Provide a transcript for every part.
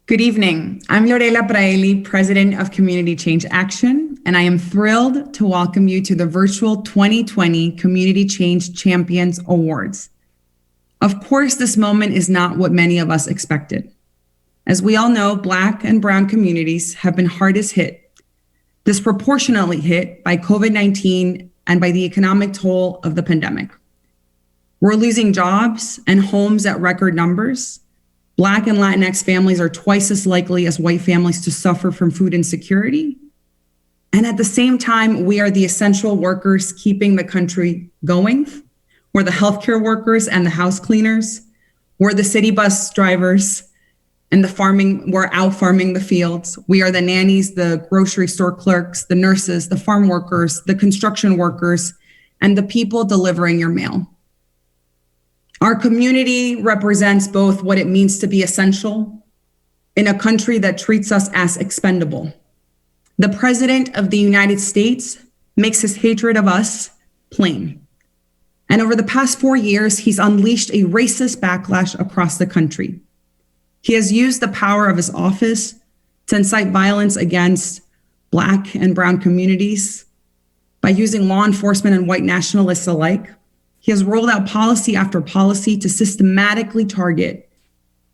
Good evening. I'm Lorella Praeli, President of Community Change Action, and I am thrilled to welcome you to the virtual 2020 Community Change Champions Awards. Of course, this moment is not what many of us expected. As we all know, Black and Brown communities have been hardest hit, disproportionately hit by COVID-19 and by the economic toll of the pandemic. We're losing jobs and homes at record numbers. Black and Latinx families are twice as likely as white families to suffer from food insecurity. And at the same time, we are the essential workers keeping the country going. We're the healthcare workers and the house cleaners. We're the city bus drivers and we're out farming the fields. We are the nannies, the grocery store clerks, the nurses, the farm workers, the construction workers, and the people delivering your mail. Our community represents both what it means to be essential in a country that treats us as expendable. The President of the United States makes his hatred of us plain. And over the past 4 years, he's unleashed a racist backlash across the country. He has used the power of his office to incite violence against Black and Brown communities by using law enforcement and white nationalists alike. He has rolled out policy after policy to systematically target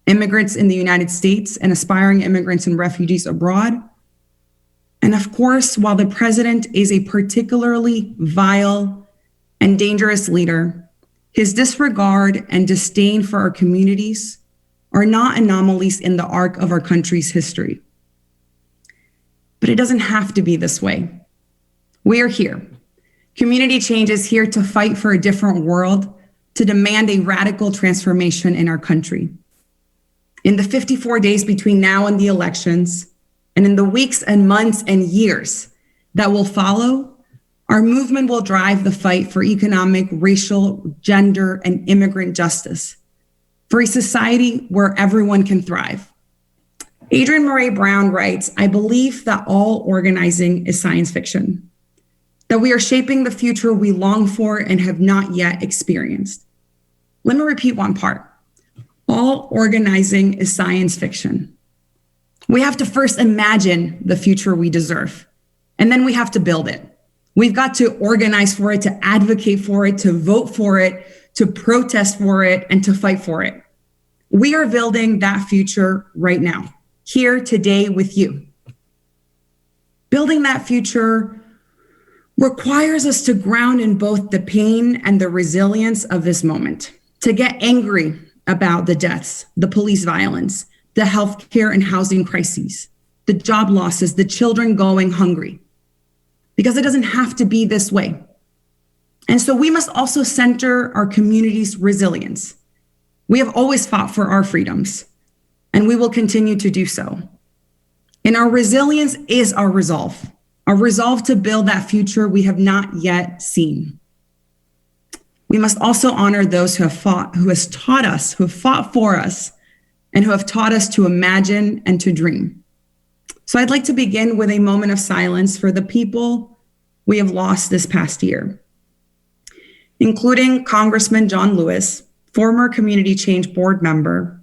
immigrants in the United States and aspiring immigrants and refugees abroad. And of course, while the president is a particularly vile and dangerous leader, his disregard and disdain for our communities are not anomalies in the arc of our country's history. But it doesn't have to be this way. We are here. Community Change is here to fight for a different world, to demand a radical transformation in our country. In the 54 days between now and the elections, and in the weeks and months and years that will follow, our movement will drive the fight for economic, racial, gender, and immigrant justice, for a society where everyone can thrive. Adrienne Maree Brown writes, "I believe that all organizing is science fiction, that we are shaping the future we long for and have not yet experienced." Let me repeat one part. All organizing is science fiction. We have to first imagine the future we deserve, and then we have to build it. We've got to organize for it, to advocate for it, to vote for it, to protest for it, and to fight for it. We are building that future right now, here today with you. Building that future requires us to ground in both the pain and the resilience of this moment, to get angry about the deaths, the police violence, the healthcare and housing crises, the job losses, the children going hungry, because it doesn't have to be this way. And so we must also center our community's resilience. We have always fought for our freedoms, and we will continue to do so. And our resilience is our resolve to build that future we have not yet seen. We must also honor those who have fought, who have fought for us, and who have taught us to imagine and to dream. So I'd like to begin with a moment of silence for the people we have lost this past year, including Congressman John Lewis, former Community Change Board member,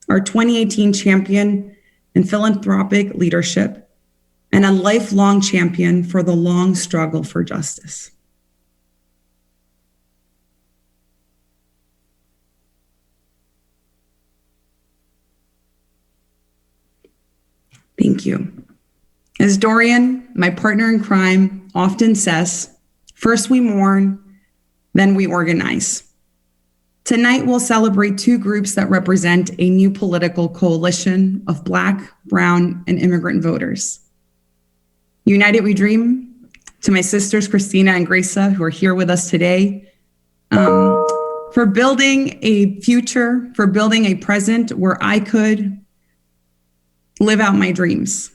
our 2018 champion in philanthropic leadership, and a lifelong champion for the long struggle for justice. Thank you. As Dorian, my partner in crime, often says, first we mourn, then we organize. Tonight, we'll celebrate two groups that represent a new political coalition of Black, Brown, and immigrant voters. United We Dream, to my sisters, Cristina and Greisa, who are here with us today, for building a future, for building a present where I could live out my dreams.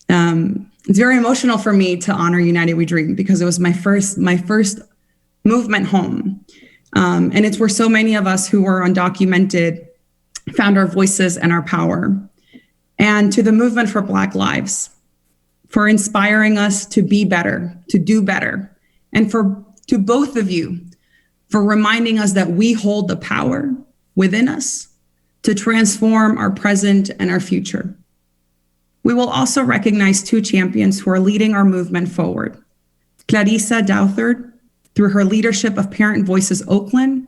It's very emotional for me to honor United We Dream because it was my first movement home. And it's where so many of us who were undocumented found our voices and our power. And to the Movement for Black Lives, for inspiring us to be better, to do better. And to both of you, for reminding us that we hold the power within us to transform our present and our future. We will also recognize two champions who are leading our movement forward. Clarissa Doutherd, through her leadership of Parent Voices Oakland,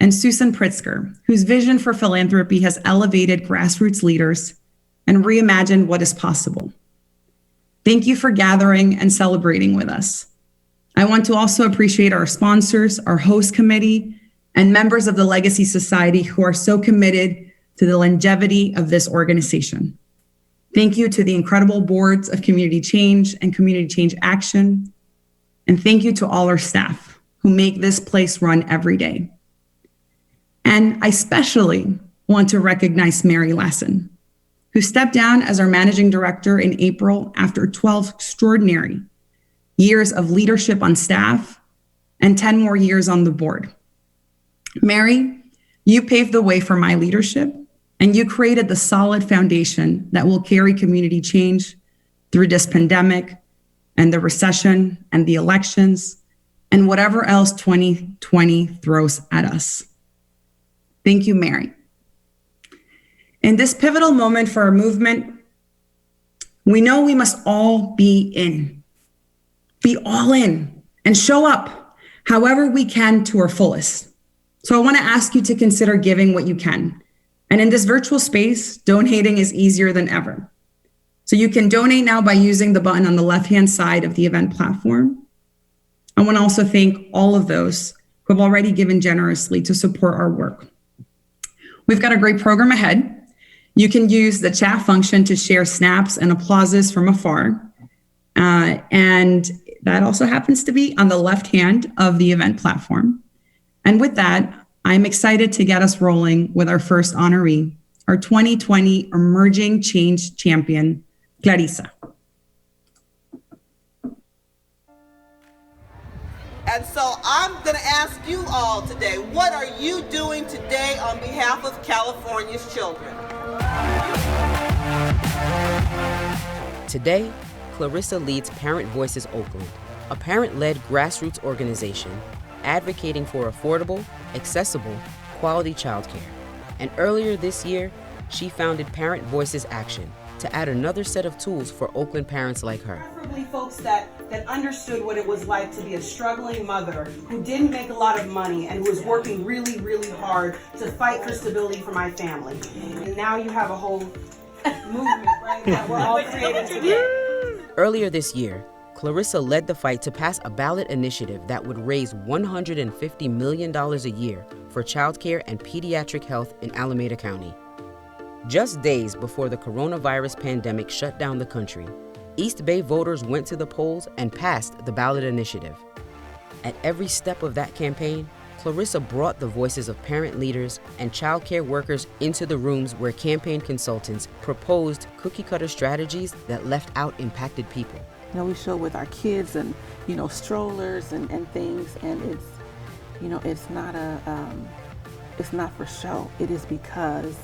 and Susan Pritzker, whose vision for philanthropy has elevated grassroots leaders and reimagined what is possible. Thank you for gathering and celebrating with us. I want to also appreciate our sponsors, our host committee, and members of the Legacy Society who are so committed to the longevity of this organization. Thank you to the incredible boards of Community Change and Community Change Action. And thank you to all our staff who make this place run every day. And I especially want to recognize Mary Lassen, who stepped down as our managing director in April after 12 extraordinary years of leadership on staff and 10 more years on the board. Mary, you paved the way for my leadership, and you created the solid foundation that will carry community change through this pandemic and the recession and the elections and whatever else 2020 throws at us. Thank you, Mary. In this pivotal moment for our movement, we know we must all be all in, and show up however we can to our fullest. So I want to ask you to consider giving what you can. And in this virtual space, donating is easier than ever. So you can donate now by using the button on the left-hand side of the event platform. I want to also thank all of those who have already given generously to support our work. We've got a great program ahead. You can use the chat function to share snaps and applauses from afar. And that also happens to be on the left hand of the event platform. And with that, I'm excited to get us rolling with our first honoree, our 2020 Emerging Change Champion, Clarissa. And so I'm going to ask you all today, what are you doing today on behalf of California's children? Today, Clarissa leads Parent Voices Oakland, a parent-led grassroots organization advocating for affordable, accessible, quality childcare. And earlier this year, she founded Parent Voices Action to add another set of tools for Oakland parents like her. Preferably folks that understood what it was like to be a struggling mother who didn't make a lot of money and who was working really, really hard to fight for stability for my family. And now you have a whole movement, right, that we're all creating today. Earlier this year, Clarissa led the fight to pass a ballot initiative that would raise $150 million a year for childcare and pediatric health in Alameda County. Just days before the coronavirus pandemic shut down the country, East Bay voters went to the polls and passed the ballot initiative. At every step of that campaign, Clarissa brought the voices of parent leaders and childcare workers into the rooms where campaign consultants proposed cookie-cutter strategies that left out impacted people. You know, we show with our kids and, strollers and things, and it's not for show. It is because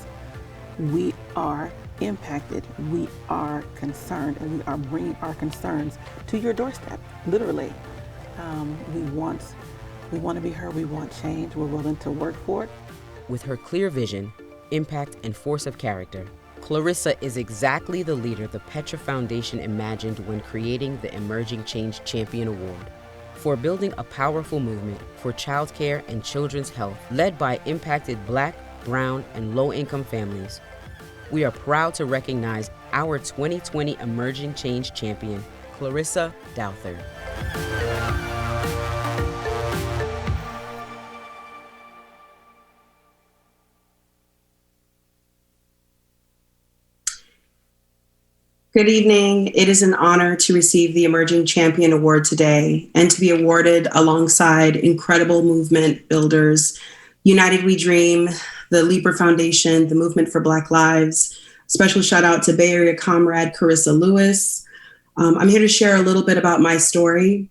we are impacted, we are concerned, and we are bringing our concerns to your doorstep, literally. We want to be heard, we want change, we're willing to work for it. With her clear vision, impact, and force of character, Clarissa is exactly the leader the Petra Foundation imagined when creating the Emerging Change Champion Award. For building a powerful movement for childcare and children's health led by impacted Black, Brown, and low-income families, we are proud to recognize our 2020 Emerging Change Champion, Clarissa Doutherd. Good evening. It is an honor to receive the Emerging Champion Award today and to be awarded alongside incredible movement builders, United We Dream, the Libra Foundation, the Movement for Black Lives. Special shout out to Bay Area comrade Carissa Lewis. I'm here to share a little bit about my story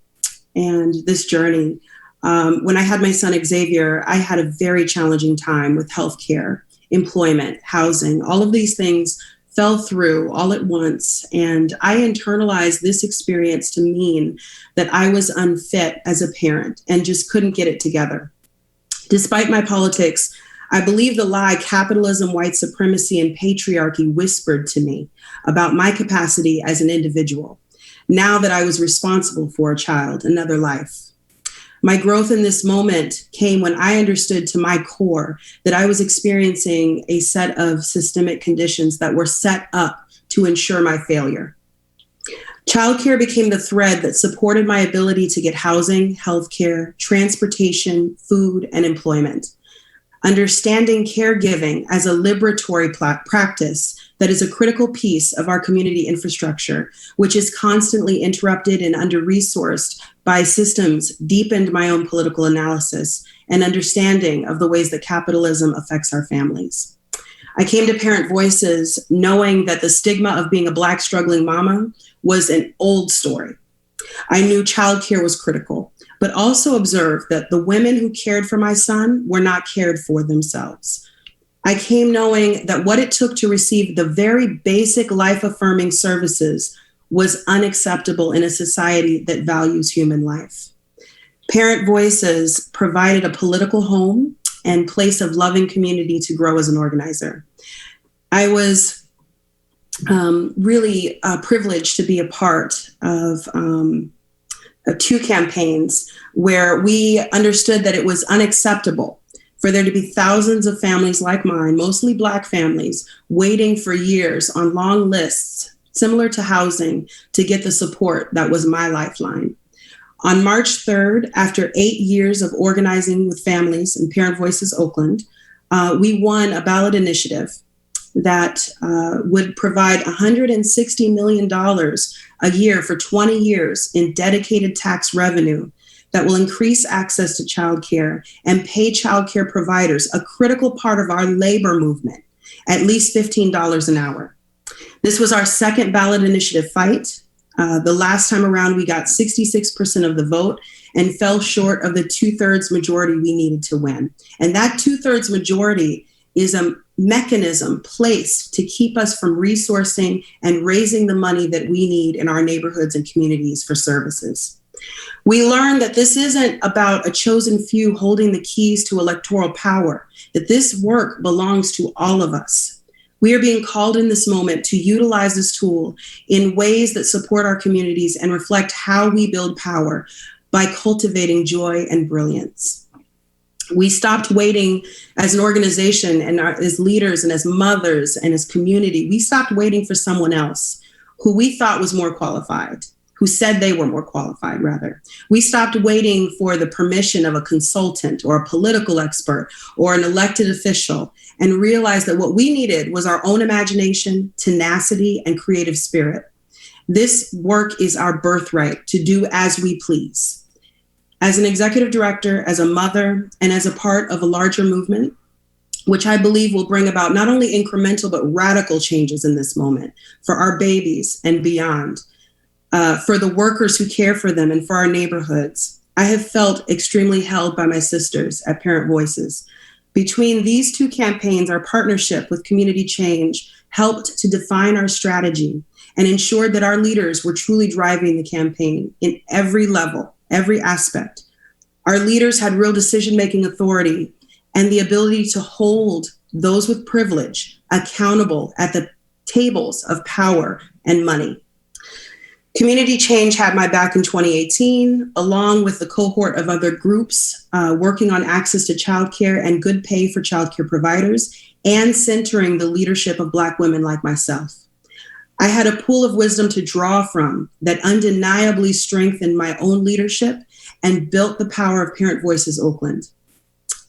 and this journey. When I had my son Xavier, I had a very challenging time with healthcare, employment, housing, all of these things fell through all at once. And I internalized this experience to mean that I was unfit as a parent and just couldn't get it together. Despite my politics, I believe the lie capitalism, white supremacy, and patriarchy whispered to me about my capacity as an individual, now that I was responsible for a child, another life. My growth in this moment came when I understood to my core that I was experiencing a set of systemic conditions that were set up to ensure my failure. Childcare became the thread that supported my ability to get housing, healthcare, transportation, food, and employment. Understanding caregiving as a liberatory practice that is a critical piece of our community infrastructure, which is constantly interrupted and under-resourced by systems, deepened my own political analysis and understanding of the ways that capitalism affects our families. I came to Parent Voices knowing that the stigma of being a Black struggling mama was an old story. I knew childcare was critical, but also observed that the women who cared for my son were not cared for themselves. I came knowing that what it took to receive the very basic life-affirming services was unacceptable in a society that values human life. Parent Voices provided a political home and place of loving community to grow as an organizer. I was really privileged to be a part of two campaigns where we understood that it was unacceptable for there to be thousands of families like mine, mostly Black families, waiting for years on long lists, similar to housing, to get the support that was my lifeline. On March 3rd, after 8 years of organizing with families in Parent Voices Oakland, we won a ballot initiative that would provide $160 million a year for 20 years in dedicated tax revenue that will increase access to childcare and pay childcare providers, a critical part of our labor movement, at least $15 an hour. This was our second ballot initiative fight. The last time around, we got 66% of the vote and fell short of the 2/3 majority we needed to win. And that 2/3 majority is a mechanism placed to keep us from resourcing and raising the money that we need in our neighborhoods and communities for services. We learned that this isn't about a chosen few holding the keys to electoral power, that this work belongs to all of us. We are being called in this moment to utilize this tool in ways that support our communities and reflect how we build power by cultivating joy and brilliance. We stopped waiting as an organization and as leaders and as mothers and as community. We stopped waiting for someone else who we thought was more qualified, who said they were more qualified, rather. We stopped waiting for the permission of a consultant or a political expert or an elected official and realized that what we needed was our own imagination, tenacity, and creative spirit. This work is our birthright to do as we please. As an executive director, as a mother, and as a part of a larger movement, which I believe will bring about not only incremental but radical changes in this moment for our babies and beyond, for the workers who care for them and for our neighborhoods, I have felt extremely held by my sisters at Parent Voices. Between these two campaigns, our partnership with Community Change helped to define our strategy and ensured that our leaders were truly driving the campaign in every level, every aspect. Our leaders had real decision-making authority and the ability to hold those with privilege accountable at the tables of power and money. Community Change had my back in 2018, along with the cohort of other groups working on access to childcare and good pay for childcare providers and centering the leadership of Black women like myself. I had a pool of wisdom to draw from that undeniably strengthened my own leadership and built the power of Parent Voices Oakland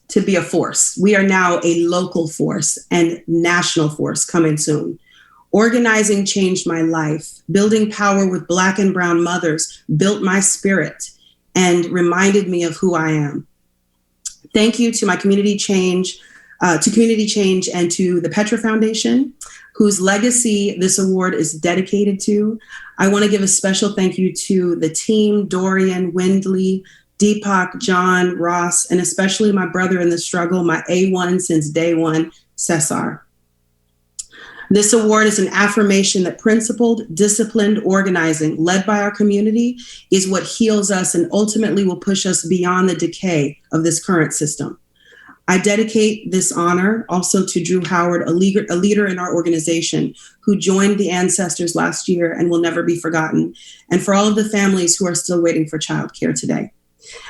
to be a force. We are now a local force and national force coming soon. Organizing changed my life. Building power with Black and brown mothers built my spirit and reminded me of who I am. Thank you to my Community Change, and to the Petra Foundation, whose legacy this award is dedicated to. I want to give a special thank you to the team, Dorian, Windley, Deepak, John, Ross, and especially my brother in the struggle, my A1 since day one, Cesar. This award is an affirmation that principled, disciplined organizing led by our community is what heals us and ultimately will push us beyond the decay of this current system. I dedicate this honor also to Drew Howard, a leader in our organization who joined the ancestors last year and will never be forgotten, and for all of the families who are still waiting for childcare today.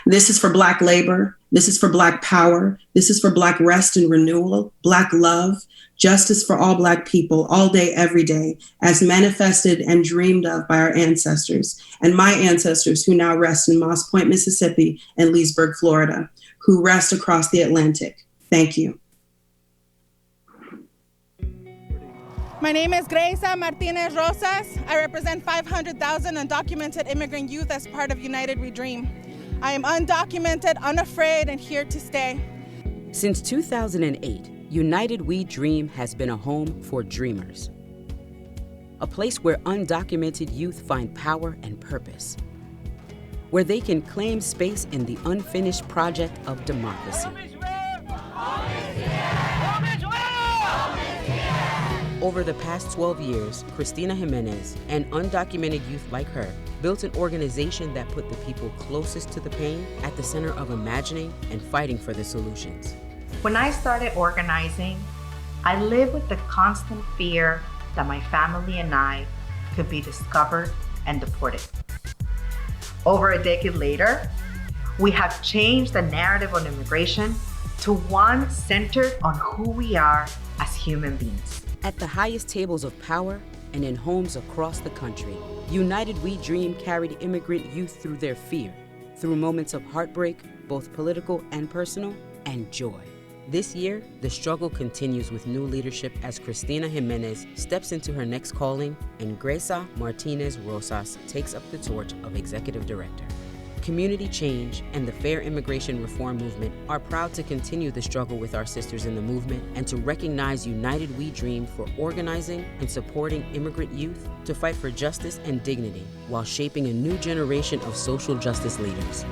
This is for Black labor. This is for Black power. This is for Black rest and renewal, Black love, justice for all Black people, all day, every day, as manifested and dreamed of by our ancestors and my ancestors who now rest in Moss Point, Mississippi, and Leesburg, Florida, who rest across the Atlantic. Thank you. My name is Greisa Martinez Rosas. I represent 500,000 undocumented immigrant youth as part of United We Dream. I am undocumented, unafraid, and here to stay. Since 2008, United We Dream has been a home for dreamers. A place where undocumented youth find power and purpose. Where they can claim space in the unfinished project of democracy. Over the past 12 years, Cristina Jimenez and undocumented youth like her built an organization that put the people closest to the pain at the center of imagining and fighting for the solutions. When I started organizing, I lived with the constant fear that my family and I could be discovered and deported. Over a decade later, we have changed the narrative on immigration to one centered on who we are as human beings. At the highest tables of power and in homes across the country, United We Dream carried immigrant youth through their fear, through moments of heartbreak, both political and personal, and joy. This year, the struggle continues with new leadership as Cristina Jimenez steps into her next calling and Greisa Martinez Rosas takes up the torch of executive director. Community Change and the Fair Immigration Reform Movement are proud to continue the struggle with our sisters in the movement and to recognize United We Dream for organizing and supporting immigrant youth to fight for justice and dignity while shaping a new generation of social justice leaders.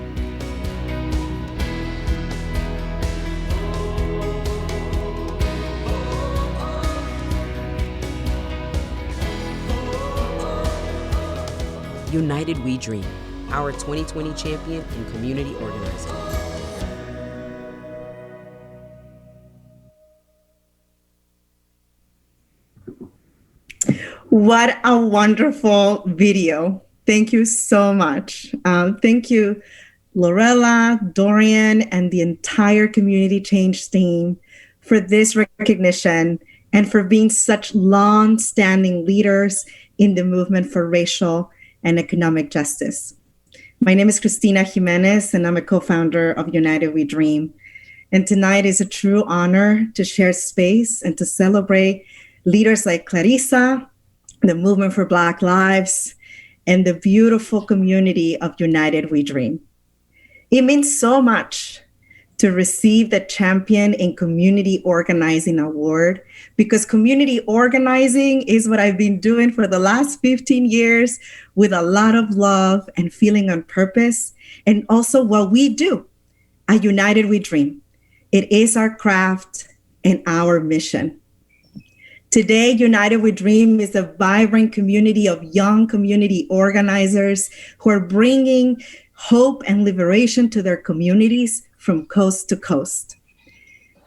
United We Dream, our 2020 champion in community organizing. What a wonderful video. Thank you so much. Thank you, Lorella, Dorian, and the entire Community Change team for this recognition and for being such long-standing leaders in the movement for racial and economic justice. My name is Cristina Jimenez, and I'm a co-founder of United We Dream. And tonight is a true honor to share space and to celebrate leaders like Clarissa, the movement for Black lives, and the beautiful community of United We Dream. It means so much to receive the Champion in Community Organizing Award, because community organizing is what I've been doing for the last 15 years with a lot of love and feeling on purpose, and also what we do at United We Dream. It is our craft and our mission. Today, United We Dream is a vibrant community of young community organizers who are bringing hope and liberation to their communities from coast to coast.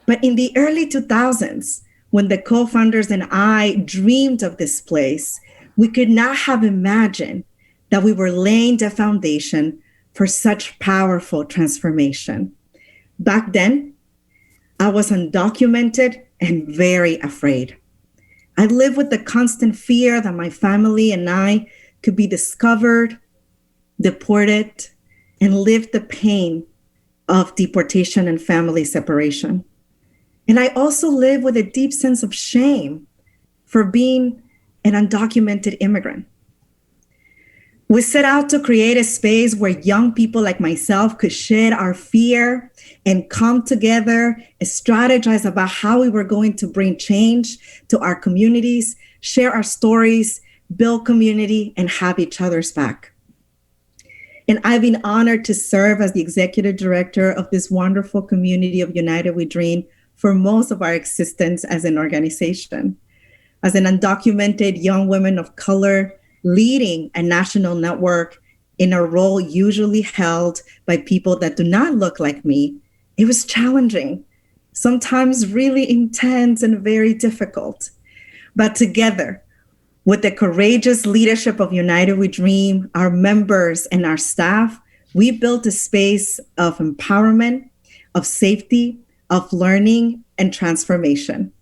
But in the early 2000s, when the co-founders and I dreamed of this place, we could not have imagined that we were laying the foundation for such powerful transformation. Back then, I was undocumented and very afraid. I lived with the constant fear that my family and I could be discovered, deported, and live the pain of deportation and family separation. And I also live with a deep sense of shame for being an undocumented immigrant. We set out to create a space where young people like myself could shed our fear and come together and strategize about how we were going to bring change to our communities, share our stories, build community, and have each other's back. And I've been honored to serve as the executive director of this wonderful community of United We Dream for most of our existence as an organization. As an undocumented young woman of color, leading a national network in a role usually held by people that do not look like me, it was challenging sometimes really intense and very difficult. But together, with the courageous leadership of United We Dream, our members and our staff, we built a space of empowerment, of safety, of learning, and transformation.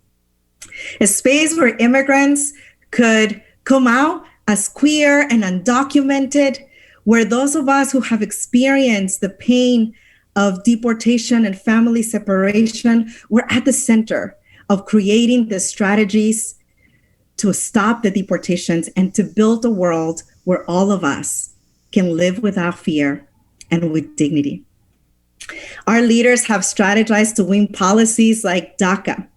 A space where immigrants could come out as queer and undocumented, where those of us who have experienced the pain of deportation and family separation were at the center of creating the strategies to stop the deportations and to build a world where all of us can live without fear and with dignity. Our leaders have strategized to win policies like DACA,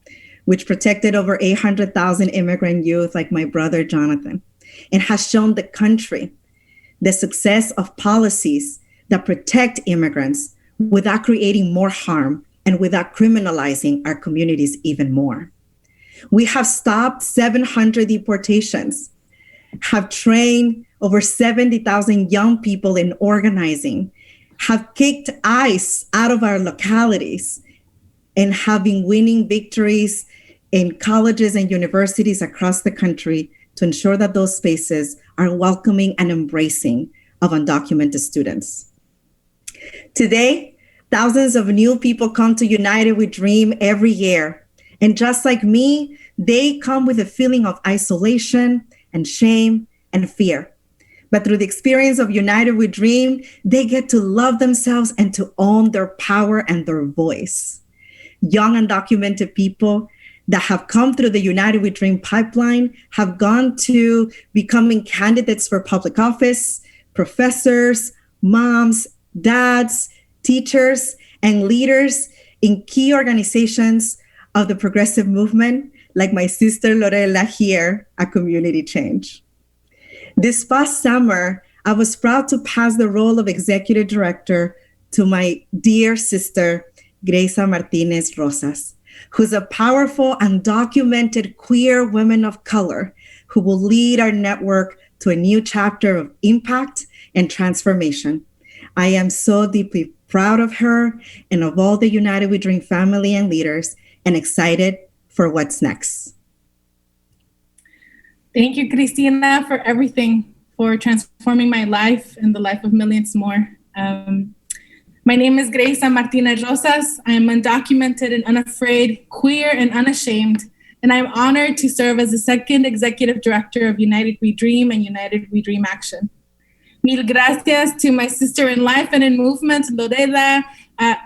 which protected over 800,000 immigrant youth like my brother Jonathan, and has shown the country the success of policies that protect immigrants without creating more harm and without criminalizing our communities even more. We have stopped 700 deportations, have trained over 70,000 young people in organizing, have kicked ICE out of our localities, and have been winning victories in colleges and universities across the country to ensure that those spaces are welcoming and embracing of undocumented students. Today, thousands of new people come to United We Dream every year. And just like me, they come with a feeling of isolation and shame and fear. But through the experience of United We Dream, they get to love themselves and to own their power and their voice. Young undocumented people that have come through the United We Dream pipeline have gone to becoming candidates for public office, professors, moms, dads, teachers, and leaders in key organizations of the progressive movement, like my sister Lorella here at Community Change. This past summer, I was proud to pass the role of executive director to my dear sister, Greisa Martinez Rosas, who's a powerful, undocumented queer woman of color who will lead our network to a new chapter of impact and transformation. I am so deeply proud of her and of all the United We Dream family and leaders, and excited for what's next. Thank you, Cristina, for everything, for transforming my life and the life of millions more. My name is Greisa Martinez Rosas. I am undocumented and unafraid, queer and unashamed, and I'm honored to serve as the second executive director of United We Dream and United We Dream Action. Mil gracias to my sister in life and in movement, Lorella,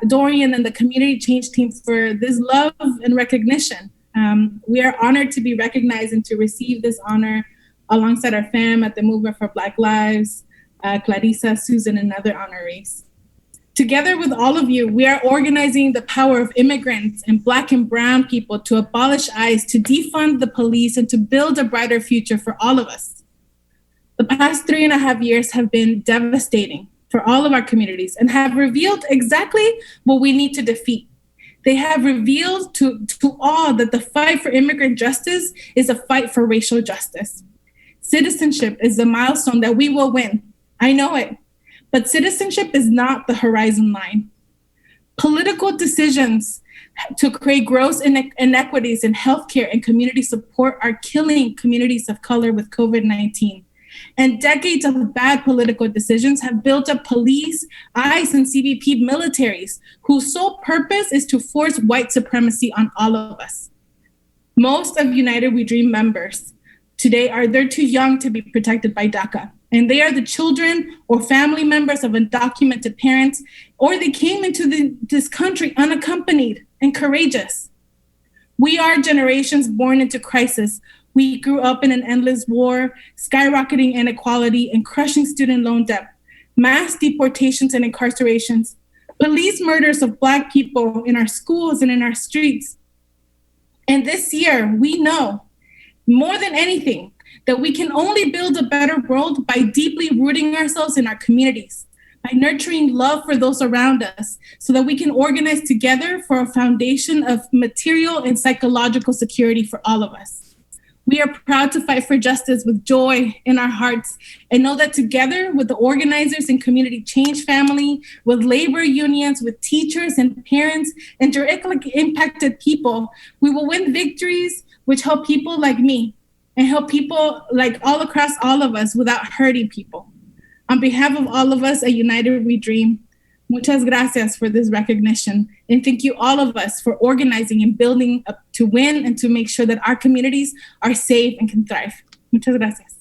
Dorian, and the Community Change team for this love and recognition. We are honored to be recognized and to receive this honor alongside our fam at the Movement for Black Lives, Clarissa, Susan, and other honorees. Together with all of you, we are organizing the power of immigrants and Black and Brown people to abolish ICE, to defund the police, and to build a brighter future for all of us. The past 3.5 years have been devastating for all of our communities and have revealed exactly what we need to defeat. They have revealed to all that the fight for immigrant justice is a fight for racial justice. Citizenship is the milestone that we will win. I know it. But citizenship is not the horizon line. Political decisions to create gross inequities in healthcare and community support are killing communities of color with COVID-19. And decades of bad political decisions have built up police, ICE, and CBP militaries whose sole purpose is to force white supremacy on all of us. Most of United We Dream members today they're too young to be protected by DACA. And they are the children or family members of undocumented parents, or they came into this country unaccompanied and courageous. We are generations born into crisis. We grew up in an endless war, skyrocketing inequality and crushing student loan debt, mass deportations and incarcerations, police murders of Black people in our schools and in our streets. And this year, we know more than anything that we can only build a better world by deeply rooting ourselves in our communities, by nurturing love for those around us, so that we can organize together for a foundation of material and psychological security for all of us. We are proud to fight for justice with joy in our hearts and know that together with the organizers and community change family, with labor unions, with teachers and parents, and directly impacted people, we will win victories which help people like me and help people like all across all of us without hurting people. On behalf of all of us at United We Dream, muchas gracias for this recognition. And thank you all of us for organizing and building up to win and to make sure that our communities are safe and can thrive. Muchas gracias.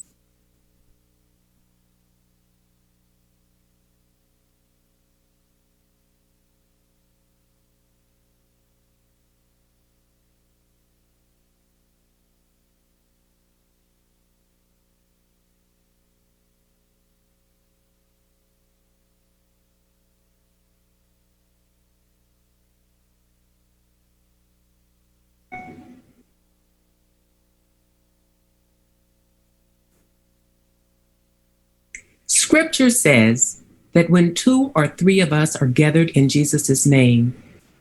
Scripture says that when 2 or 3 of us are gathered in Jesus' name,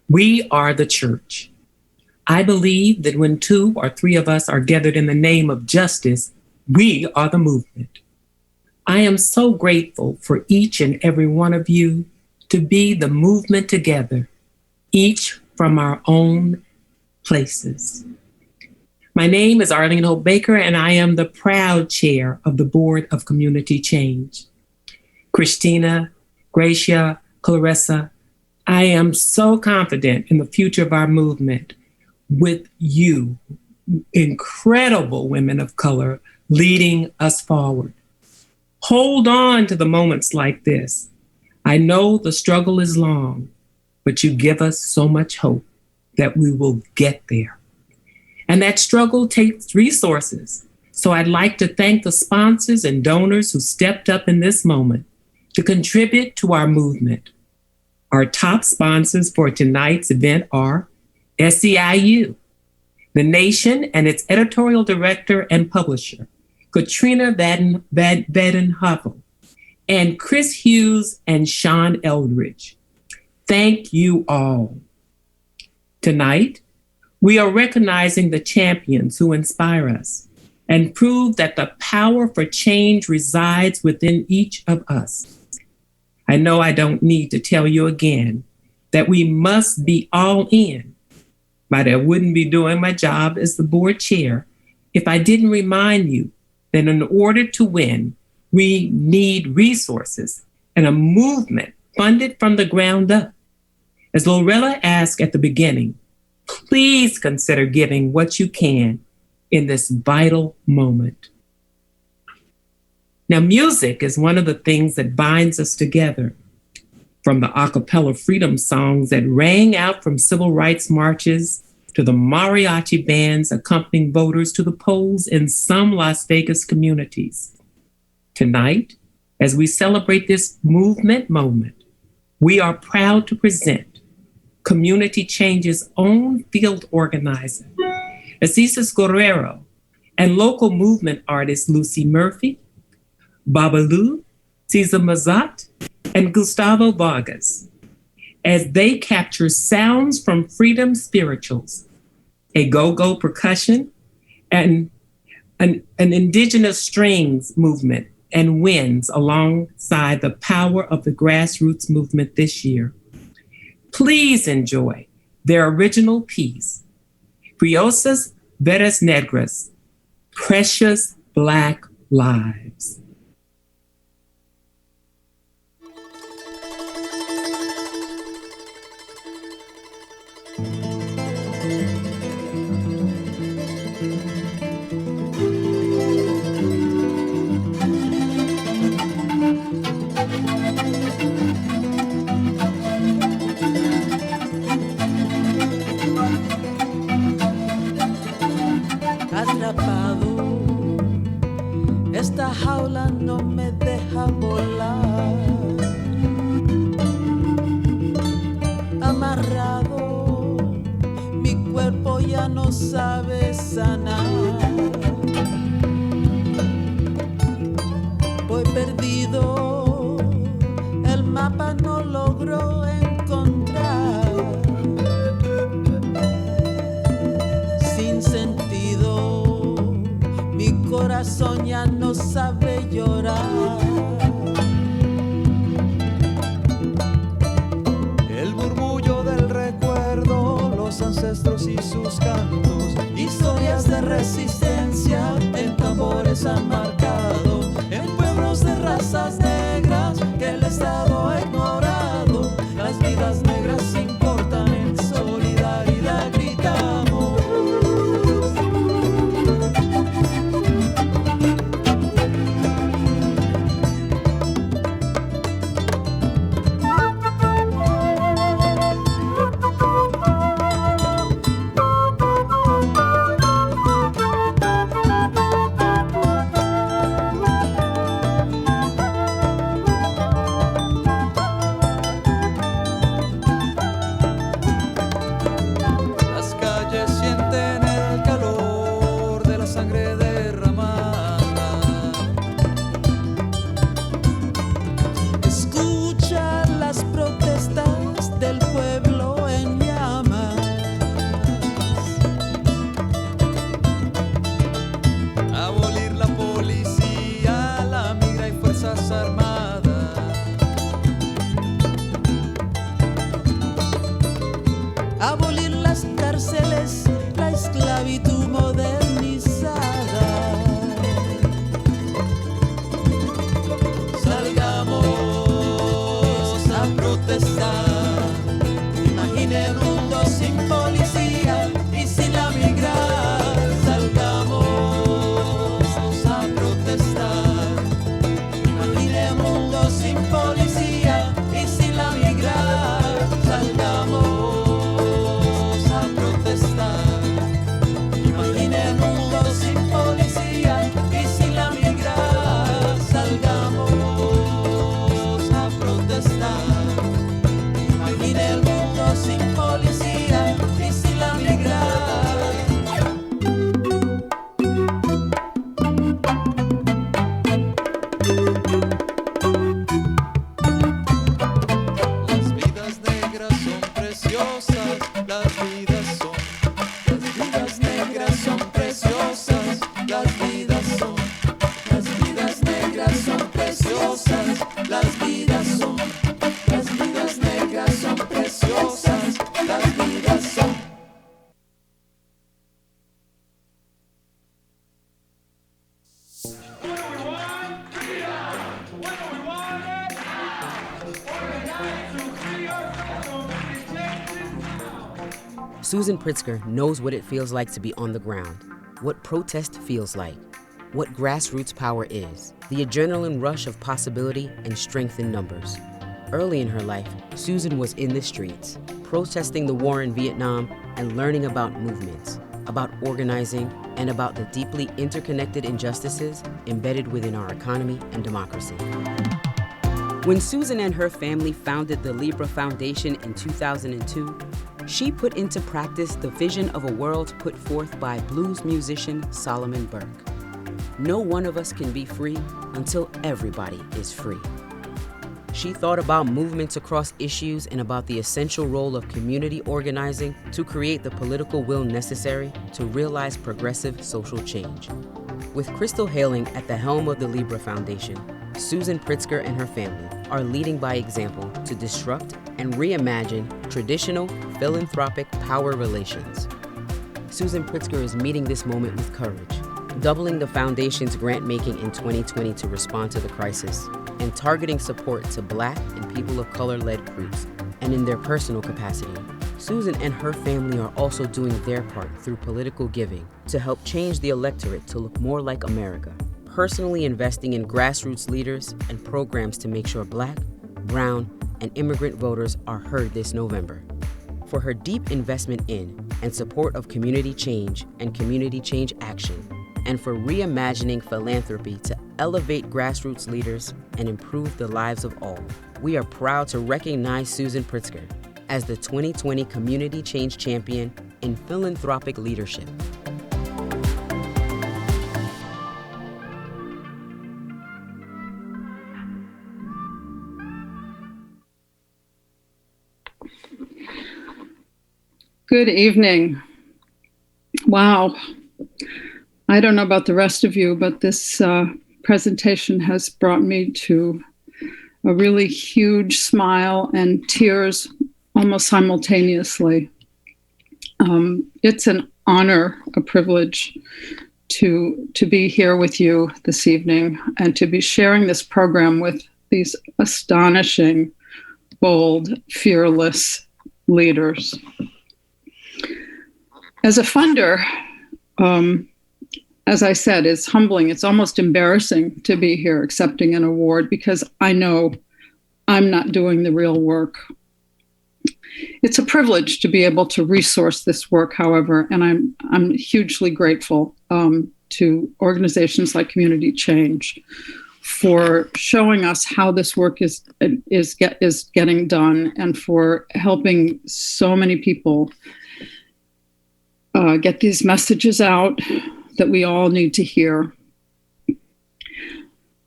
we are the church. I believe that when 2 or 3 of us are gathered in the name of justice, we are the movement. I am so grateful for each and every one of you to be the movement together, each from our own places. My name is Arlene Holt Baker, and I am the proud chair of the Board of Community Change. Cristina, Greisa, Clarissa, I am so confident in the future of our movement with you, incredible women of color, leading us forward. Hold on to the moments like this. I know the struggle is long, but you give us so much hope that we will get there. And that struggle takes resources. So I'd like to thank the sponsors and donors who stepped up in this moment to contribute to our movement. Our top sponsors for tonight's event are SEIU, The Nation and its editorial director and publisher, Katrina Vanden-Heuvel, and Chris Hughes and Sean Eldridge. Thank you all. Tonight, we are recognizing the champions who inspire us and prove that the power for change resides within each of us. I know I don't need to tell you again that we must be all in, but I wouldn't be doing my job as the board chair if I didn't remind you that in order to win, we need resources and a movement funded from the ground up. As Lorella asked at the beginning, please consider giving what you can in this vital moment. Now, music is one of the things that binds us together. From the a cappella freedom songs that rang out from civil rights marches to the mariachi bands accompanying voters to the polls in some Las Vegas communities. Tonight, as we celebrate this movement moment, we are proud to present Community Change's own field organizer, Isaias Guerrero, and local movement artist Luci Murphy, Babalu, Cesar Mazat, and Gustavo Vargas, as they capture sounds from freedom spirituals, a go-go percussion, and an indigenous strings movement and winds alongside the power of the grassroots movement this year. Please enjoy their original piece, Preciosas, Vidas, Negras, Precious Black Lives. Atrapado, esta jaula no me deja volar. Amarrado, mi cuerpo ya no sabe sanar. Voy perdido, el mapa no logró encontrar. Sin sentido, corazón ya no sabe llorar. El murmullo del recuerdo, los ancestros y sus cantos, historias de resistencia en tambores han marcado, en pueblos de razas negras que el Estado ha ignorado. Las vidas negras importan, en solidaridad gritamos. Abolir las cárceles, la esclavitud modernizada. Salgamos a protestar. Imagine el mundo sin policía y sin la migra. Salgamos a protestar. Imagine el mundo sin policía y sin la migra. Salgamos. Susan Pritzker knows what it feels like to be on the ground, what protest feels like, what grassroots power is, the adrenaline rush of possibility and strength in numbers. Early in her life, Susan was in the streets, protesting the war in Vietnam and learning about movements, about organizing, and about the deeply interconnected injustices embedded within our economy and democracy. When Susan and her family founded the Libra Foundation in 2002, she put into practice the vision of a world put forth by blues musician Solomon Burke. No one of us can be free until everybody is free. She thought about movements across issues and about the essential role of community organizing to create the political will necessary to realize progressive social change. With Crystal Haling at the helm of the Libra Foundation, Susan Pritzker and her family are leading by example to disrupt and reimagine traditional philanthropic power relations. Susan Pritzker is meeting this moment with courage, doubling the foundation's grant-making in 2020 to respond to the crisis, and targeting support to Black and people of color-led groups. And in their personal capacity, Susan and her family are also doing their part through political giving to help change the electorate to look more like America, personally investing in grassroots leaders and programs to make sure Black, brown, and immigrant voters are heard this November. For her deep investment in and support of community change and community change action, and for reimagining philanthropy to elevate grassroots leaders and improve the lives of all, we are proud to recognize Susan Pritzker as the 2020 Community Change Champion in Philanthropic Leadership. Good evening. Wow. I don't know about the rest of you, but this presentation has brought me to a really huge smile and tears almost simultaneously. It's an honor, a privilege to be here with you this evening and to be sharing this program with these astonishing, bold, fearless leaders. As a funder, as I said, it's humbling. It's almost embarrassing to be here accepting an award because I know I'm not doing the real work. It's a privilege to be able to resource this work, however, and I'm hugely grateful to organizations like Community Change for showing us how this work is getting done and for helping so many people get these messages out that we all need to hear.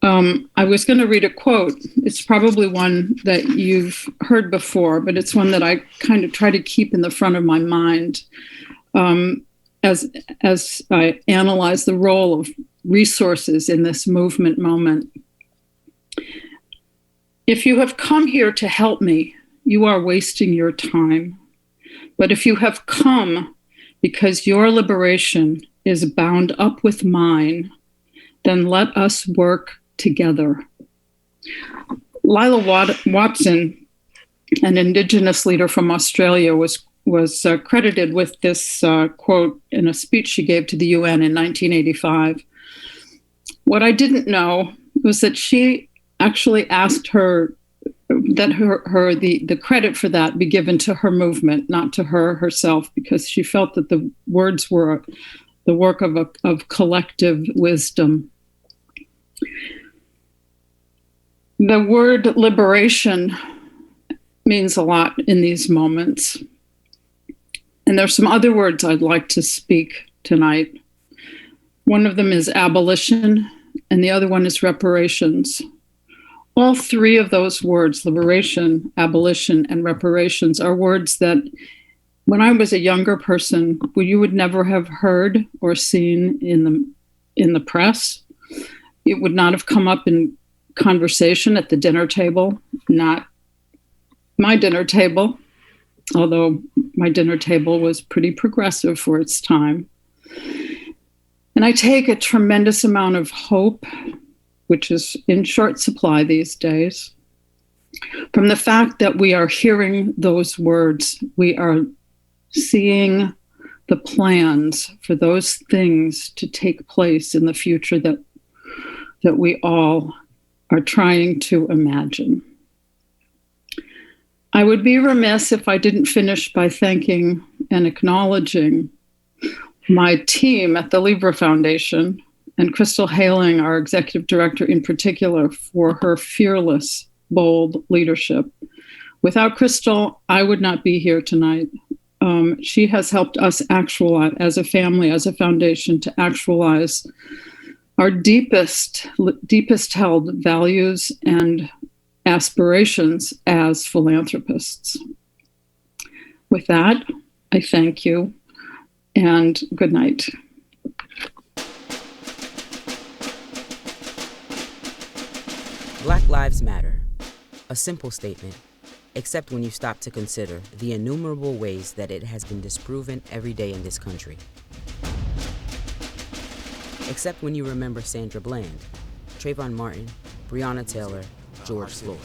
I was going to read a quote. It's probably one that you've heard before, but it's one that I kind of try to keep in the front of my mind as I analyze the role of resources in this movement moment. If you have come here to help me, you are wasting your time. But if you have come because your liberation is bound up with mine, then let us work together. Lila Watson, an Indigenous leader from Australia, was credited with this quote in a speech she gave to the UN in 1985. What I didn't know was that she actually asked her that the credit for that be given to her movement, not to her herself, because she felt that the words were the work of collective wisdom. The word liberation means a lot in these moments. And there's some other words I'd like to speak tonight. One of them is abolition, and the other one is reparations. All three of those words, liberation, abolition, and reparations, are words that when I was a younger person, you would never have heard or seen in the press. It would not have come up in conversation at the dinner table, not my dinner table, although my dinner table was pretty progressive for its time. And I take a tremendous amount of hope, which is in short supply these days, from the fact that we are hearing those words. We are seeing the plans for those things to take place in the future that we all are trying to imagine. I would be remiss if I didn't finish by thanking and acknowledging my team at the Libra Foundation, and Crystal Haling, our executive director in particular, for her fearless, bold leadership. Without Crystal, I would not be here tonight. She has helped us actualize, as a family, as a foundation, to actualize our deepest held values and aspirations as philanthropists. With that, I thank you, and good night. Black Lives Matter. A simple statement, except when you stop to consider the innumerable ways that it has been disproven every day in this country. Except when you remember Sandra Bland, Trayvon Martin, Breonna Taylor, George Floyd.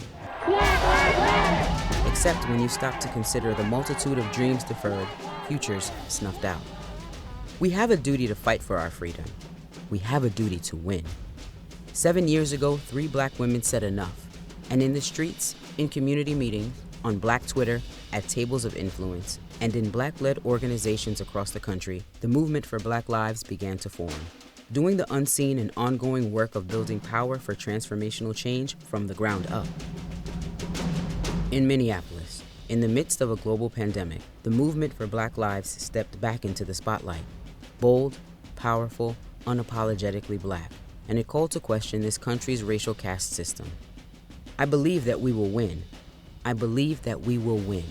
Except when you stop to consider the multitude of dreams deferred, futures snuffed out. We have a duty to fight for our freedom. We have a duty to win. 7 years ago, 3 Black women said enough. And in the streets, in community meetings, on Black Twitter, at tables of influence, and in Black-led organizations across the country, the movement for Black lives began to form, doing the unseen and ongoing work of building power for transformational change from the ground up. In Minneapolis, in the midst of a global pandemic, the movement for Black lives stepped back into the spotlight, bold, powerful, unapologetically Black, and it called to question this country's racial caste system. I believe that we will win. I believe that we will win.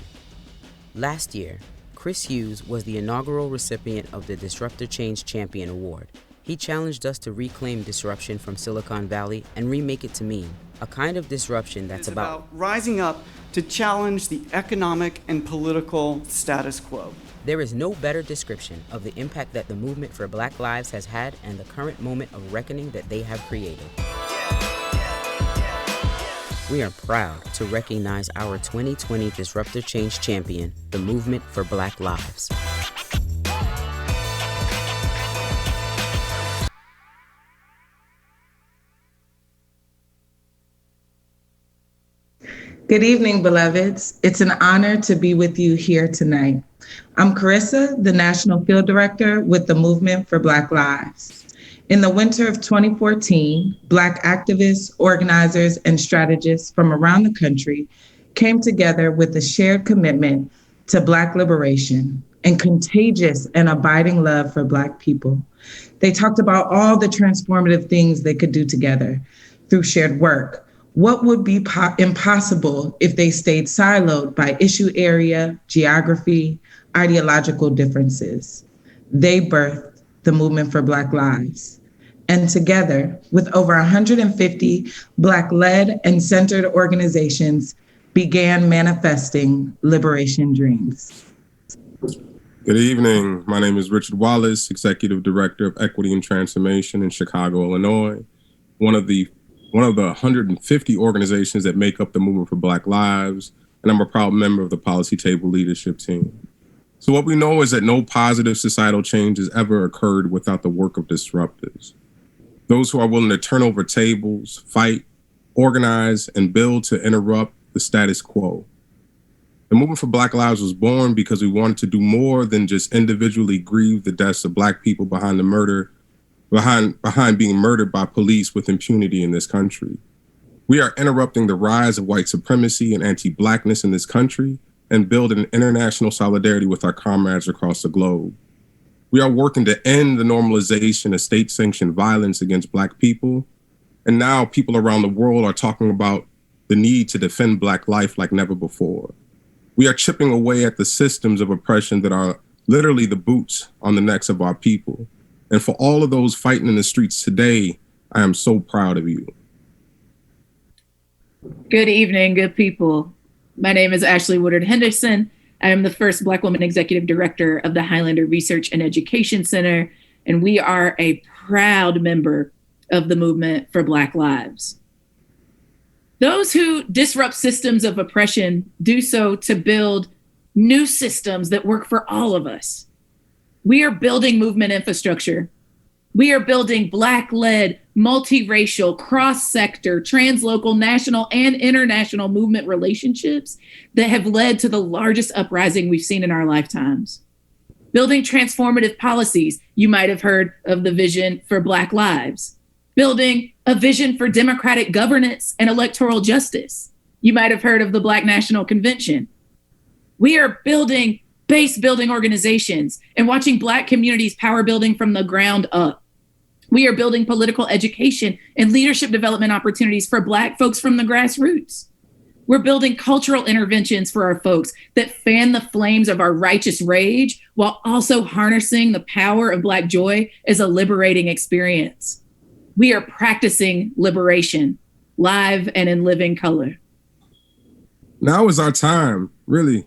Last year, Chris Hughes was the inaugural recipient of the Disruptor Change Champion Award, He challenged us to reclaim disruption from Silicon Valley and remake it to mean a kind of disruption that's about rising up to challenge the economic and political status quo. There is no better description of the impact that the movement for Black lives has had and the current moment of reckoning that they have created. We are proud to recognize our 2020 Disruptor Change champion, the Movement for Black Lives. Good evening, beloveds. It's an honor to be with you here tonight. I'm Carissa, the National Field Director with the Movement for Black Lives. In the winter of 2014, Black activists, organizers, and strategists from around the country came together with a shared commitment to Black liberation and contagious and abiding love for Black people. They talked about all the transformative things they could do together through shared work. What would be impossible if they stayed siloed by issue area, geography, ideological differences? They birthed the Movement for Black Lives. And together, with over 150 Black-led and centered organizations, began manifesting liberation dreams. Good evening. My name is Richard Wallace, Executive Director of Equity and Transformation in Chicago, Illinois, one of the 150 organizations that make up the Movement for Black Lives, and I'm a proud member of the Policy Table Leadership Team. So what we know is that no positive societal change has ever occurred without the work of disruptors. Those who are willing to turn over tables, fight, organize, and build to interrupt the status quo. The Movement for Black Lives was born because we wanted to do more than just individually grieve the deaths of Black people behind being murdered by police with impunity in this country. We are interrupting the rise of white supremacy and anti-Blackness in this country and build an international solidarity with our comrades across the globe. We are working to end the normalization of state-sanctioned violence against Black people. And now people around the world are talking about the need to defend Black life like never before. We are chipping away at the systems of oppression that are literally the boots on the necks of our people. And for all of those fighting in the streets today, I am so proud of you. Good evening, good people. My name is Ashley Woodard Henderson. I am the first Black woman executive director of the Highlander Research and Education Center, and we are a proud member of the Movement for Black Lives. Those who disrupt systems of oppression do so to build new systems that work for all of us. We are building movement infrastructure. We are building Black-led, multiracial, cross-sector, translocal, national, and international movement relationships that have led to the largest uprising we've seen in our lifetimes. Building transformative policies. You might have heard of the Vision for Black Lives. Building a vision for democratic governance and electoral justice. You might have heard of the Black National Convention. We are building base-building organizations and watching Black communities power building from the ground up. We are building political education and leadership development opportunities for Black folks from the grassroots. We're building cultural interventions for our folks that fan the flames of our righteous rage while also harnessing the power of Black joy as a liberating experience. We are practicing liberation, live and in living color. Now is our time, really.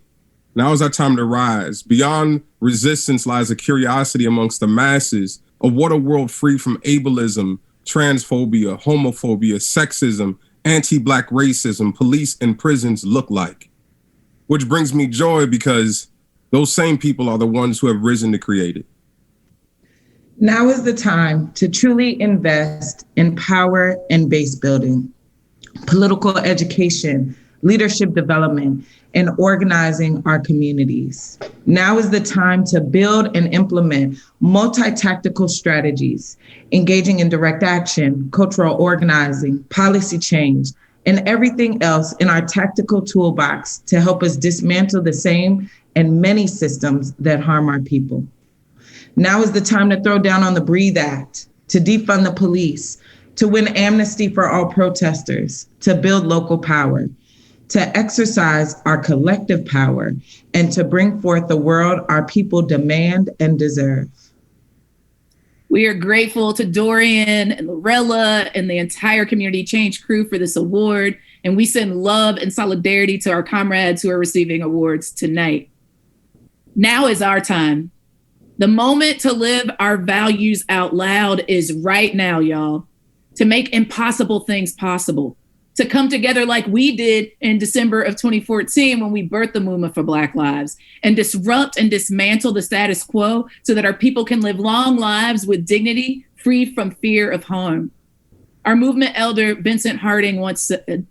Now is our time to rise. Beyond resistance lies a curiosity amongst the masses of what a world free from ableism, transphobia, homophobia, sexism, anti-Black racism, police and prisons look like. Which brings me joy because those same people are the ones who have risen to create it. Now is the time to truly invest in power and base building, political education, leadership development, and organizing our communities. Now is the time to build and implement multi-tactical strategies, engaging in direct action, cultural organizing, policy change, and everything else in our tactical toolbox to help us dismantle the same and many systems that harm our people. Now is the time to throw down on the Breathe Act, to defund the police, to win amnesty for all protesters, to build local power, to exercise our collective power, and to bring forth the world our people demand and deserve. We are grateful to Dorian and Lorella and the entire Community Change crew for this award. And we send love and solidarity to our comrades who are receiving awards tonight. Now is our time. The moment to live our values out loud is right now, y'all. To make impossible things possible. To come together like we did in December of 2014 when we birthed the movement for Black Lives and disrupt and dismantle the status quo so that our people can live long lives with dignity, free from fear of harm. Our movement elder, Vincent Harding, once said,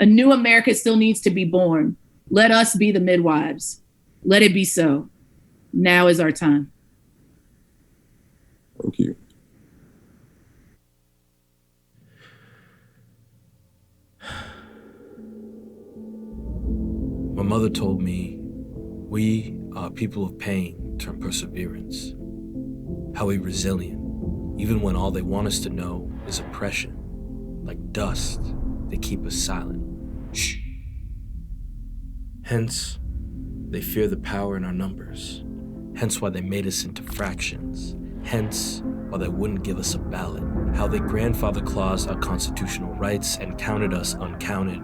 "A new America still needs to be born. Let us be the midwives. Let it be so. Now is our time." Thank you. My mother told me, we are people of pain turn perseverance. How we resilient, even when all they want us to know is oppression. Like dust, they keep us silent. Shh. Hence, they fear the power in our numbers. Hence why they made us into fractions. Hence why they wouldn't give us a ballot. How they grandfather claused our constitutional rights and counted us uncounted.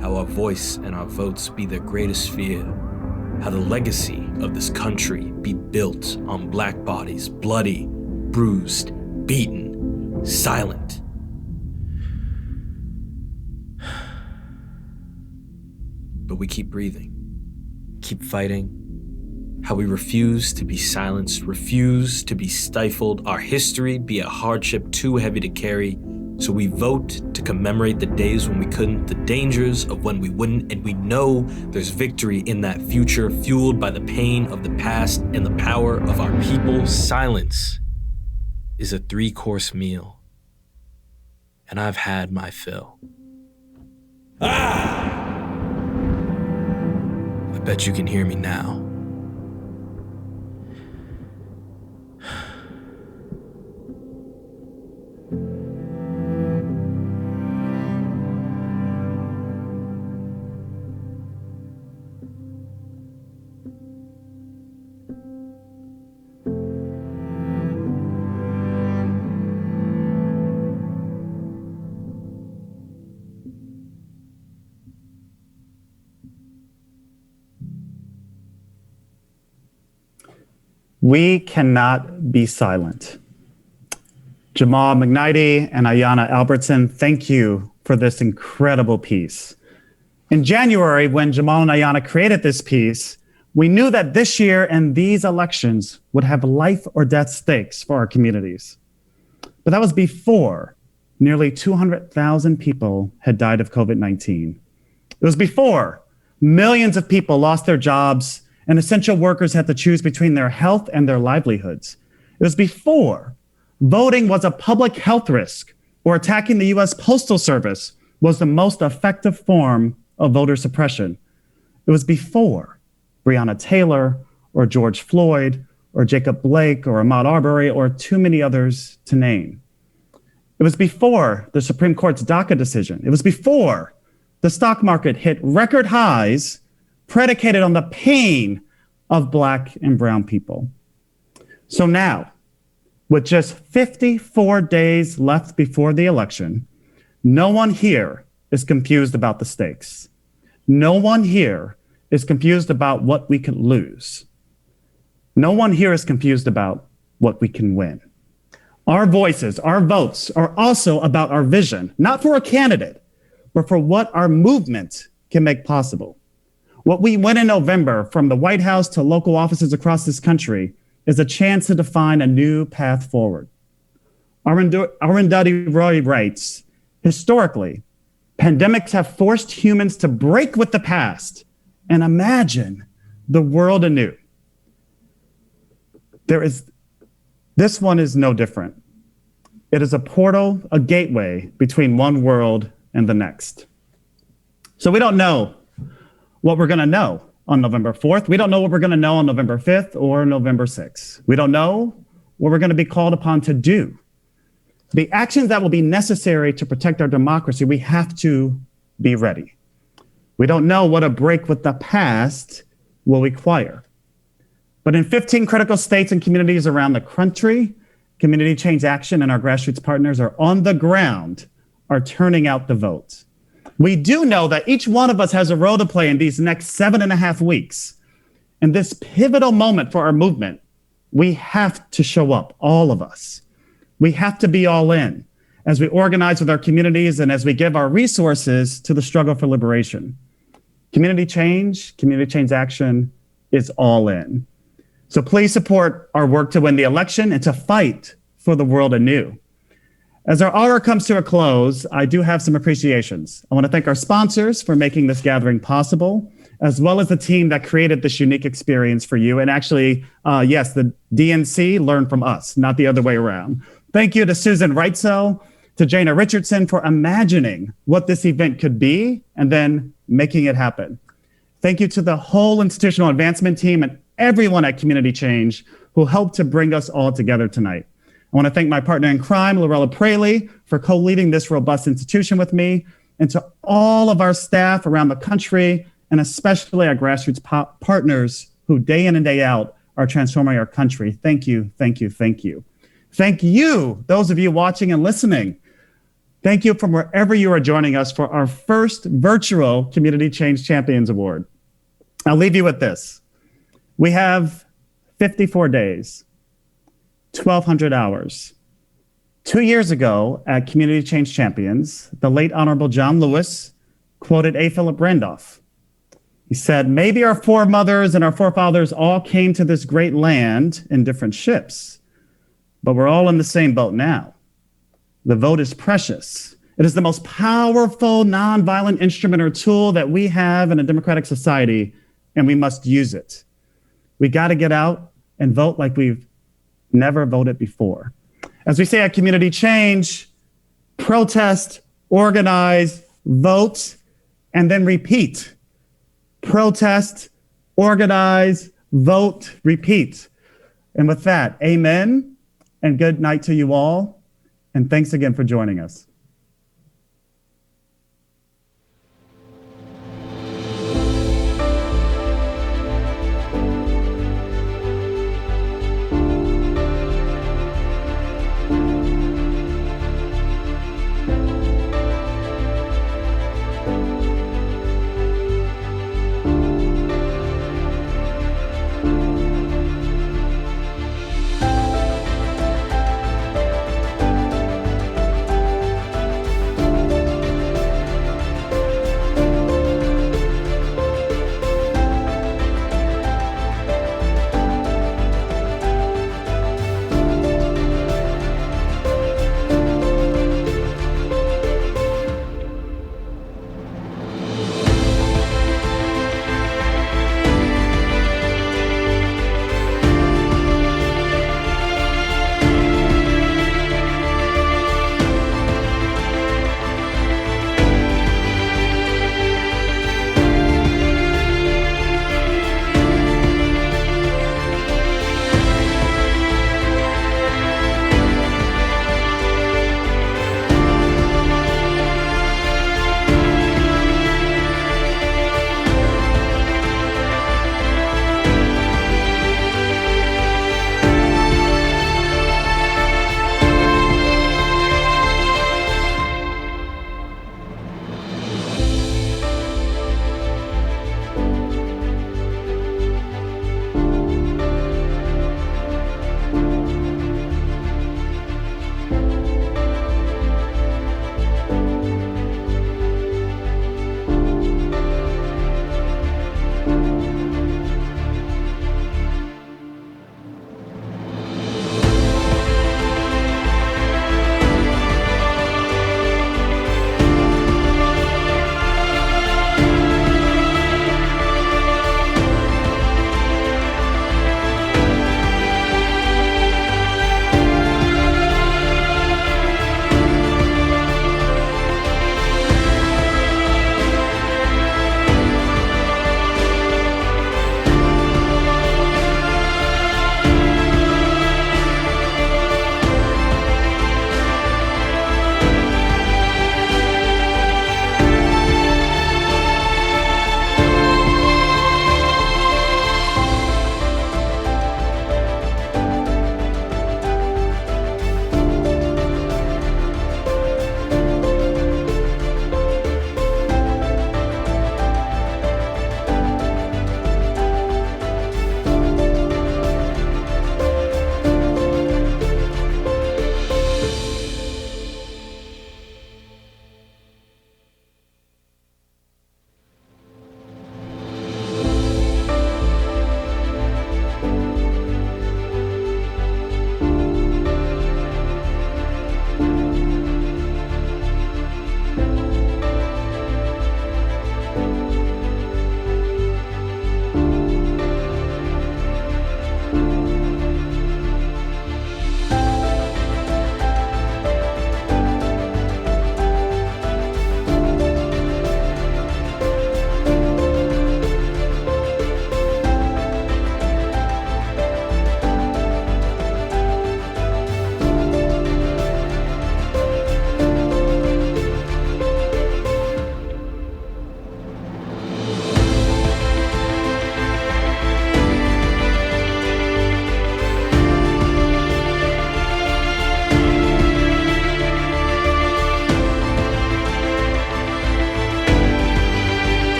How our voice and our votes be their greatest fear. How the legacy of this country be built on Black bodies, bloody, bruised, beaten, silent. But we keep breathing, keep fighting. How we refuse to be silenced, refuse to be stifled. Our history be a hardship too heavy to carry. So we vote to commemorate the days when we couldn't, the dangers of when we wouldn't, and we know there's victory in that future, fueled by the pain of the past and the power of our people. Silence is a 3-course meal, and I've had my fill. I bet you can hear me now. We cannot be silent. Jamal McKnighty and Ayanna Albertson, thank you for this incredible piece. In January, when Jamal and Ayanna created this piece, we knew that this year and these elections would have life or death stakes for our communities. But that was before nearly 200,000 people had died of COVID-19. It was before millions of people lost their jobs and essential workers had to choose between their health and their livelihoods. It was before voting was a public health risk or attacking the US Postal Service was the most effective form of voter suppression. It was before Breonna Taylor or George Floyd or Jacob Blake or Ahmaud Arbery or too many others to name. It was before the Supreme Court's DACA decision. It was before the stock market hit record highs predicated on the pain of Black and brown people. So now, with just 54 days left before the election, no one here is confused about the stakes. No one here is confused about what we could lose. No one here is confused about what we can win. Our voices, our votes are also about our vision, not for a candidate, but for what our movement can make possible. What we win in November, from the White House to local offices across this country, is a chance to define a new path forward. Arundhati Roy writes, historically, pandemics have forced humans to break with the past and imagine the world anew. This one is no different. It is a portal, a gateway between one world and the next. So we don't know what we're gonna know on November 4th. We don't know what we're gonna know on November 5th or November 6th. We don't know what we're gonna be called upon to do. The actions that will be necessary to protect our democracy, we have to be ready. We don't know what a break with the past will require. But in 15 critical states and communities around the country, Community Change Action and our grassroots partners are on the ground, are turning out the vote. We do know that each one of us has a role to play in these next 7.5 weeks. In this pivotal moment for our movement, we have to show up, all of us. We have to be all in as we organize with our communities and as we give our resources to the struggle for liberation. Community change action is all in. So please support our work to win the election and to fight for the world anew. As our hour comes to a close, I do have some appreciations. I want to thank our sponsors for making this gathering possible, as well as the team that created this unique experience for you. And actually, yes, the DNC learned from us, not the other way around. Thank you to Susan Reitzel, to Jana Richardson for imagining what this event could be and then making it happen. Thank you to the whole institutional advancement team and everyone at Community Change who helped to bring us all together tonight. I want to thank my partner in crime, Lorella Praeli, for co-leading this robust institution with me, and to all of our staff around the country, and especially our grassroots partners who day in and day out are transforming our country. Thank you, thank you, thank you. Thank you, those of you watching and listening. Thank you from wherever you are joining us for our first virtual Community Change Champions Award. I'll leave you with this. We have 54 days, 1,200 hours. 2 years ago at Community Change Champions, the late Honorable John Lewis quoted A. Philip Randolph. He said, maybe our foremothers and our forefathers all came to this great land in different ships, but we're all in the same boat now. The vote is precious. It is the most powerful nonviolent instrument or tool that we have in a democratic society, and we must use it. We got to get out and vote like we've never voted before. As we say at Community Change, protest, organize, vote, and then repeat. Protest, organize, vote, repeat. And with that, amen, and good night to you all. And thanks again for joining us.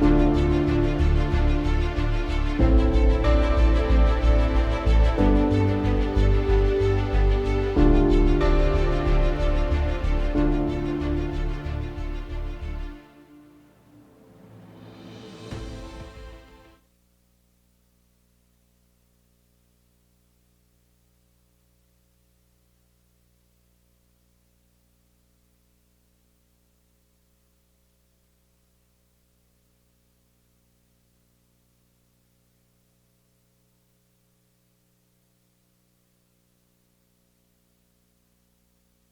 Thank you.